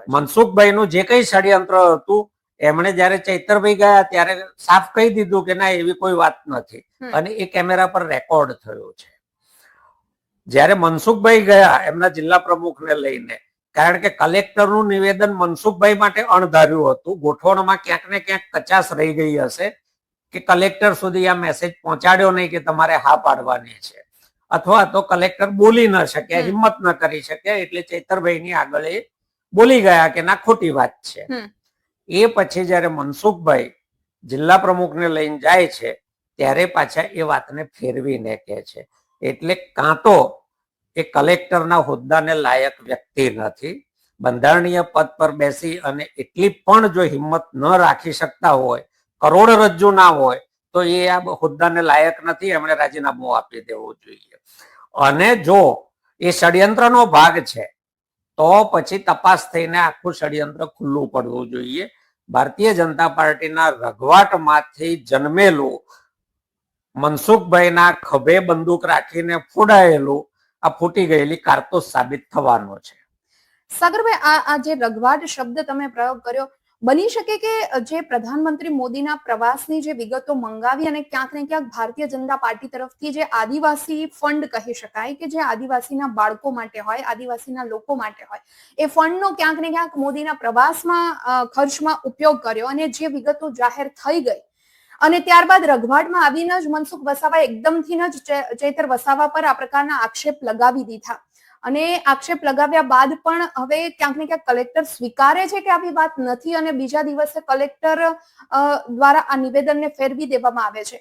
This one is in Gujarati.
મનસુખભાઈનું જે કઈ ષડયંત્ર હતું એમણે જયારે ચૈતરભાઈ ગયા ત્યારે સાફ કહી દીધું કે ના એવી કોઈ વાત નથી અને એ કેમેરા પર રેકોર્ડ થયો છે. જયારે મનસુખભાઈ ગયા એમના જિલ્લા પ્રમુખને લઈને, કારણ કે કલેક્ટરનું નિવેદન મનસુખભાઈ માટે અણધાર્યું હતું, ગોઠવણમાં ક્યાંક ને ક્યાંક કચાશ રહી ગઈ હશે કે કલેક્ટર સુધી આ મેસેજ પહોંચાડ્યો નહીં કે તમારે હા પાડવાની છે, અથવા તો કલેક્ટર બોલી ન શક્યા, હિંમત ન કરી શક્યા, એટલે ચૈતરભાઈની આગળ એ બોલી ગયા કે ના ખોટી વાત છે. એ પછી જયારે મનસુખભાઈ જિલ્લા પ્રમુખને લઈને જાય છે ત્યારે પાછા એ વાતને ફેરવીને કહે છે. એટલે કાં તો એ કલેક્ટરના હોદ્દાને લાયક વ્યક્તિ નથી, બંધારણીય પદ પર બેસી અને એટલી પણ જો હિંમત ન રાખી શકતા હોય, કરોડરજ્જુ ના હોય, તો એ આ હોદ્દાને લાયક નથી, એમણે રાજીનામું આપી દેવું જોઈએ. અને જો એ ષડયંત્રનો ભાગ છે તો પછી તપાસ થઈને આખું ષડયંત્ર ખુલ્લું પડવું જોઈએ. ભારતીય જનતા પાર્ટીના રઘવાટમાંથી જન્મેલું, મનસુખભાઈના ખભે બંદૂક રાખીને ફોડાયેલું આ ફૂટી ગયેલી કારતૂસ સાબિત થવાનો છે. સાગરભાઈ, આ જે રઘવાટ શબ્દ તમે પ્રયોગ કર્યો, બની શકે કે જે પ્રધાનમંત્રી મોદીના પ્રવાસની જે વિગતો મંગાવી અને ક્યાંક ને ક્યાંક ભારતીય જનતા પાર્ટી તરફથી જે આદિવાસી ફંડ કહી શકાય કે જે આદિવાસીના બાળકો માટે હોય, આદિવાસીના લોકો માટે હોય, એ ફંડનો ક્યાંક ને ક્યાંક મોદીના પ્રવાસમાં ખર્ચમાં ઉપયોગ કર્યો અને જે વિગતો જાહેર થઈ ગઈ અને ત્યારબાદ રઘવાટમાં આવીને જ મનસુખ વસાવાએ એકદમથી જ ચૈતર વસાવા પર આ પ્રકારના આક્ષેપ લગાવી દીધા અને આક્ષેપ લગાવ્યા બાદ પણ હવે ક્યાંક ને ક્યાંક કલેક્ટર સ્વીકારે છે કે આવી વાત નથી અને બીજા દિવસે કલેક્ટર દ્વારા આ નિવેદનને ફેરવી દેવામાં આવે છે.